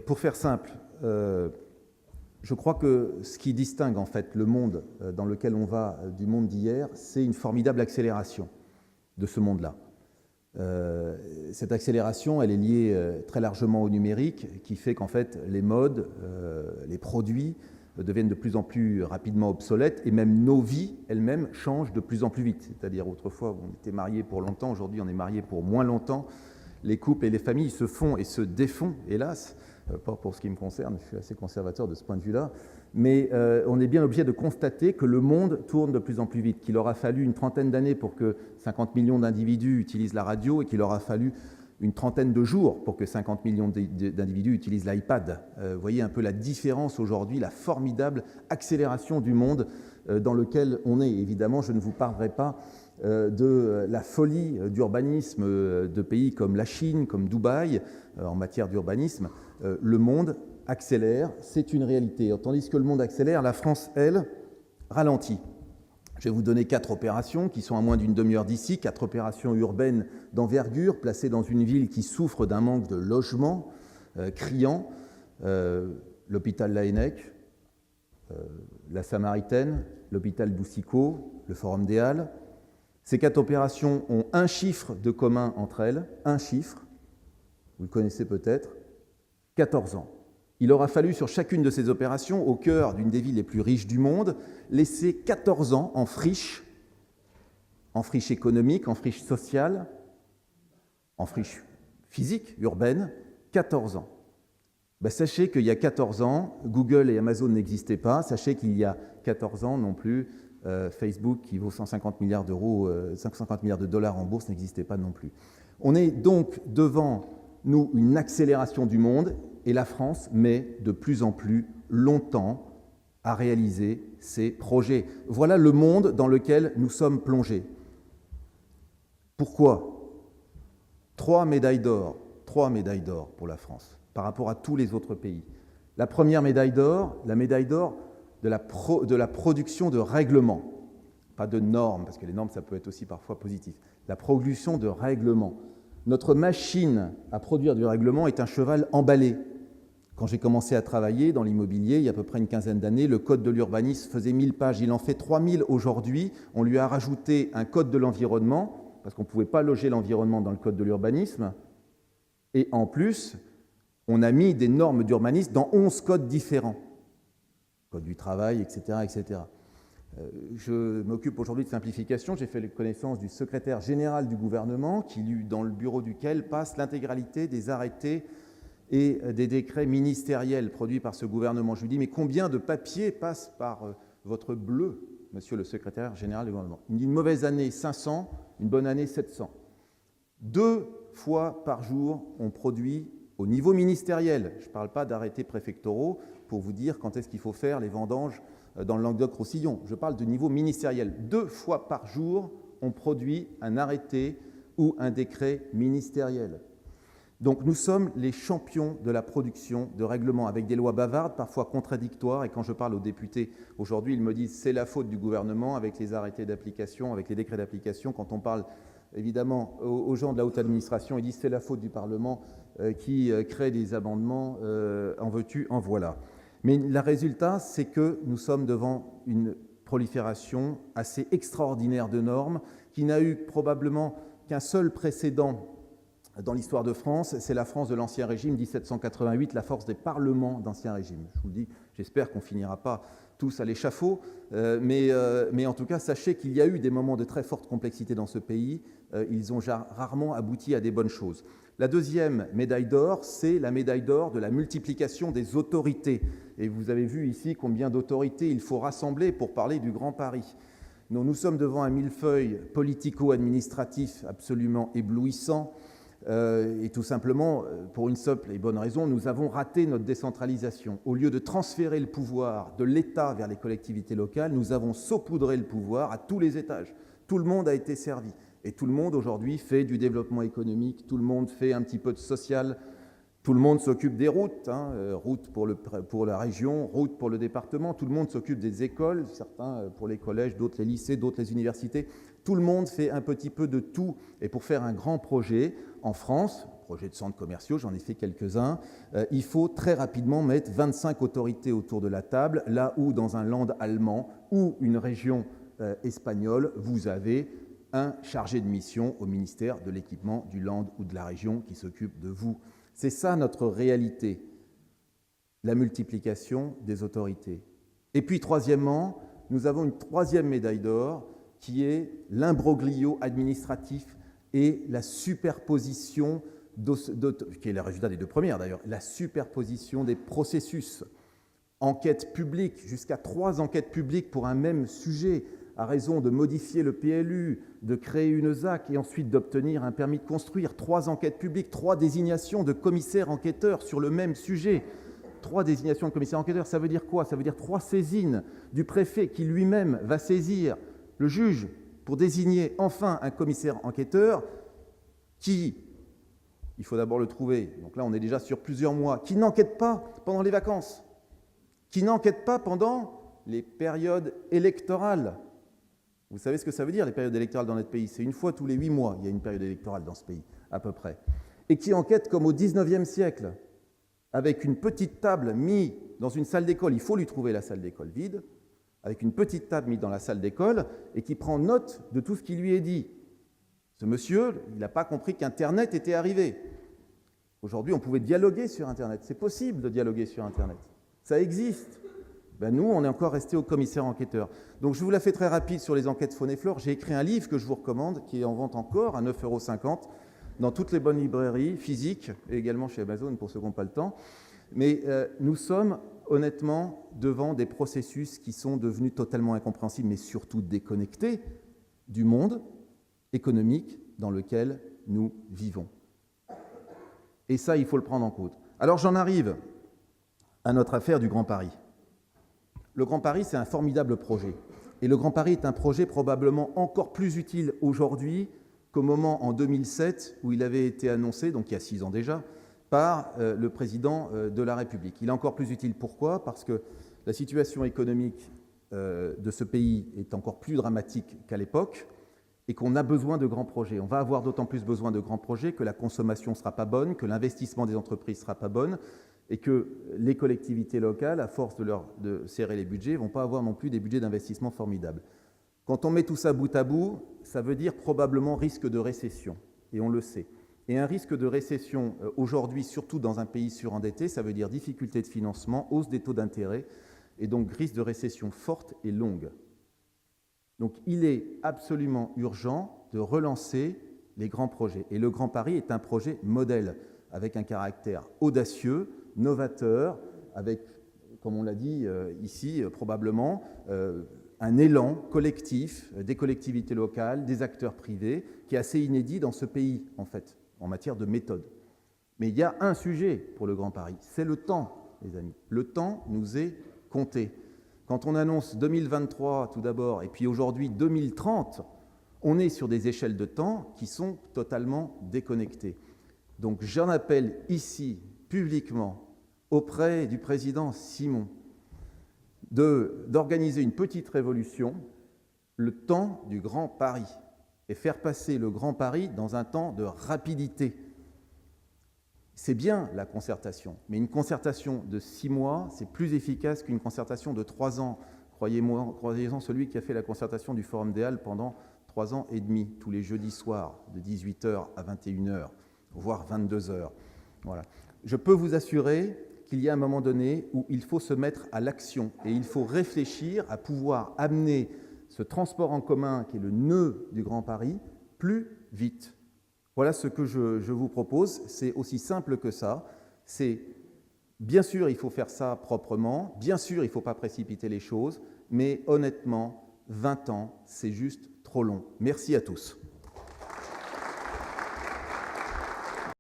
Pour faire simple, je crois que ce qui distingue en fait le monde dans lequel on va du monde d'hier, c'est une formidable accélération de ce monde-là. Cette accélération, elle est liée très largement au numérique, qui fait qu'en fait les modes, les produits deviennent de plus en plus rapidement obsolètes, et même nos vies elles-mêmes changent de plus en plus vite. C'est-à-dire autrefois on était mariés pour longtemps, aujourd'hui on est mariés pour moins longtemps. Les couples et les familles se font et se défont, hélas, pas pour ce qui me concerne, je suis assez conservateur de ce point de vue-là, mais on est bien obligé de constater que le monde tourne de plus en plus vite, qu'il aura fallu une trentaine d'années pour que 50 millions d'individus utilisent la radio et qu'il aura fallu une trentaine de jours pour que 50 millions d'individus utilisent l'iPad. Vous voyez un peu la différence aujourd'hui, la formidable accélération du monde dans lequel on est. Évidemment, je ne vous parlerai pas de la folie d'urbanisme de pays comme la Chine, comme Dubaï, en matière d'urbanisme. Le monde accélère, c'est une réalité. Tandis que le monde accélère, la France, elle, ralentit. Je vais vous donner 4 opérations qui sont à moins d'une demi-heure d'ici, 4 opérations urbaines d'envergure, placées dans une ville qui souffre d'un manque de logement criant. L'hôpital Laënnec, la Samaritaine, l'hôpital Boucicaut, le Forum des Halles. Ces 4 opérations ont un chiffre de commun entre elles, un chiffre, vous le connaissez peut-être, 14 ans. Il aura fallu sur chacune de ces opérations, au cœur d'une des villes les plus riches du monde, laisser 14 ans en friche économique, en friche sociale, en friche physique, urbaine, 14 ans. Sachez qu'il y a 14 ans, Google et Amazon n'existaient pas. Sachez qu'il y a 14 ans non plus, Facebook, qui vaut 150 milliards d'euros, 150 milliards de dollars en bourse, n'existait pas non plus. On est donc devant nous une accélération du monde, et la France met de plus en plus longtemps à réaliser ses projets. Voilà le monde dans lequel nous sommes plongés. Pourquoi ? 3 médailles d'or pour la France, par rapport à tous les autres pays. La première médaille d'or, la médaille d'or de la production de règlements, pas de normes, parce que les normes, ça peut être aussi parfois positif. La production de règlements. Notre machine à produire du règlement est un cheval emballé. Quand j'ai commencé à travailler dans l'immobilier, il y a à peu près une quinzaine d'années, le code de l'urbanisme faisait 1000 pages, il en fait 3000 aujourd'hui. On lui a rajouté un code de l'environnement, parce qu'on ne pouvait pas loger l'environnement dans le code de l'urbanisme. Et en plus, on a mis des normes d'urbanisme dans 11 codes différents. Code du travail, etc., etc. Je m'occupe aujourd'hui de simplification. J'ai fait la connaissance du secrétaire général du gouvernement, dans le bureau duquel passe l'intégralité des arrêtés et des décrets ministériels produits par ce gouvernement. Je lui dis, mais combien de papiers passent par votre bleu, monsieur le secrétaire général du gouvernement ? Il me dit, une mauvaise année, 500, une bonne année, 700. 2 fois par jour, on produit au niveau ministériel. Je ne parle pas d'arrêtés préfectoraux pour vous dire quand est-ce qu'il faut faire les vendanges dans le Languedoc-Roussillon. Je parle de niveau ministériel. 2 fois par jour, on produit un arrêté ou un décret ministériel. Donc nous sommes les champions de la production de règlements avec des lois bavardes, parfois contradictoires. Et quand je parle aux députés aujourd'hui, ils me disent c'est la faute du gouvernement avec les arrêtés d'application, avec les décrets d'application. Quand on parle évidemment aux gens de la haute administration, ils disent c'est la faute du Parlement qui crée des amendements, en veux-tu, en voilà. Mais le résultat, c'est que nous sommes devant une prolifération assez extraordinaire de normes qui n'a eu probablement qu'un seul précédent dans l'histoire de France, c'est la France de l'Ancien Régime, 1788, la force des parlements d'Ancien Régime. Je vous le dis, j'espère qu'on ne finira pas tous à l'échafaud, mais en tout cas, sachez qu'il y a eu des moments de très forte complexité dans ce pays. Ils ont rarement abouti à des bonnes choses. La deuxième médaille d'or, c'est la médaille d'or de la multiplication des autorités. Et vous avez vu ici combien d'autorités il faut rassembler pour parler du Grand Paris. Nous sommes devant un millefeuille politico-administratif absolument éblouissant. Et tout simplement, pour une simple et bonne raison, nous avons raté notre décentralisation. Au lieu de transférer le pouvoir de l'État vers les collectivités locales, nous avons saupoudré le pouvoir à tous les étages. Tout le monde a été servi. Et tout le monde, aujourd'hui, fait du développement économique, tout le monde fait un petit peu de social, tout le monde s'occupe des routes, routes pour la région, routes pour le département, tout le monde s'occupe des écoles, certains pour les collèges, d'autres les lycées, d'autres les universités. Tout le monde fait un petit peu de tout. Et pour faire un grand projet, en France, projet de centres commerciaux, j'en ai fait quelques-uns, il faut très rapidement mettre 25 autorités autour de la table, là où dans un land allemand ou une région espagnole, vous avez un chargé de mission au ministère de l'équipement du land ou de la région qui s'occupe de vous. C'est ça notre réalité, la multiplication des autorités. Et puis troisièmement, nous avons une troisième médaille d'or qui est l'imbroglio administratif et la superposition, qui est le résultat des deux premières d'ailleurs, la superposition des processus. Enquête publique, jusqu'à 3 enquêtes publiques pour un même sujet, à raison de modifier le PLU, de créer une ZAC et ensuite d'obtenir un permis de construire. 3 enquêtes publiques, 3 désignations de commissaires enquêteurs sur le même sujet. 3 désignations de commissaires enquêteurs, ça veut dire quoi? Ça veut dire 3 saisines du préfet qui lui-même va saisir le juge pour désigner enfin un commissaire enquêteur qui, il faut d'abord le trouver, donc là on est déjà sur plusieurs mois, qui n'enquête pas pendant les vacances, qui n'enquête pas pendant les périodes électorales. Vous savez ce que ça veut dire, les périodes électorales dans notre pays? C'est une fois tous les 8 mois, il y a une période électorale dans ce pays, à peu près. Et qui enquête comme au XIXe siècle, avec une petite table mise dans une salle d'école, il faut lui trouver la salle d'école vide, avec une petite table mise dans la salle d'école, et qui prend note de tout ce qui lui est dit. Ce monsieur, il n'a pas compris qu'Internet était arrivé. Aujourd'hui, on pouvait dialoguer sur Internet. C'est possible de dialoguer sur Internet. Ça existe. Ben nous, on est encore resté au commissaire enquêteur. Donc, je vous la fais très rapide sur les enquêtes faune et flore. J'ai écrit un livre que je vous recommande, qui est en vente encore à 9,50 € dans toutes les bonnes librairies physiques, et également chez Amazon pour ceux qui n'ont pas le temps. Mais nous sommes honnêtement devant des processus qui sont devenus totalement incompréhensibles, mais surtout déconnectés du monde économique dans lequel nous vivons. Et ça, il faut le prendre en compte. Alors, j'en arrive à notre affaire du Grand Paris. Le Grand Paris, c'est un formidable projet. Et le Grand Paris est un projet probablement encore plus utile aujourd'hui qu'au moment, en 2007, où il avait été annoncé, donc il y a 6 ans déjà, par le président de la République. Il est encore plus utile. Pourquoi? Parce que la situation économique de ce pays est encore plus dramatique qu'à l'époque et qu'on a besoin de grands projets. On va avoir d'autant plus besoin de grands projets que la consommation ne sera pas bonne, que l'investissement des entreprises ne sera pas bon et que les collectivités locales, à force de serrer les budgets, ne vont pas avoir non plus des budgets d'investissement formidables. Quand on met tout ça bout à bout, ça veut dire probablement risque de récession, et on le sait. Et un risque de récession aujourd'hui, surtout dans un pays surendetté, ça veut dire difficulté de financement, hausse des taux d'intérêt, et donc risque de récession forte et longue. Donc il est absolument urgent de relancer les grands projets. Et le Grand Paris est un projet modèle, avec un caractère audacieux, novateur, avec, comme on l'a dit ici, probablement un élan collectif des collectivités locales, des acteurs privés, qui est assez inédit dans ce pays, en fait, en matière de méthode. Mais il y a un sujet pour le Grand Paris, c'est le temps, les amis. Le temps nous est compté. Quand on annonce 2023 tout d'abord, et puis aujourd'hui 2030, on est sur des échelles de temps qui sont totalement déconnectées. Donc j'en appelle ici, publiquement, auprès du président Simon, d'organiser une petite révolution, le temps du Grand Paris, et faire passer le Grand Paris dans un temps de rapidité. C'est bien la concertation, mais une concertation de 6 mois, c'est plus efficace qu'une concertation de 3 ans. Croyez-en celui qui a fait la concertation du Forum des Halles pendant 3 ans et demi, tous les jeudis soirs, de 18h à 21h, voire 22h. Voilà. Je peux vous assurer qu'il y a un moment donné où il faut se mettre à l'action et il faut réfléchir à pouvoir amener ce transport en commun qui est le nœud du Grand Paris plus vite. Voilà ce que je vous propose. C'est aussi simple que ça. C'est, bien sûr, il faut faire ça proprement. Bien sûr, il ne faut pas précipiter les choses. Mais honnêtement, 20 ans, c'est juste trop long. Merci à tous.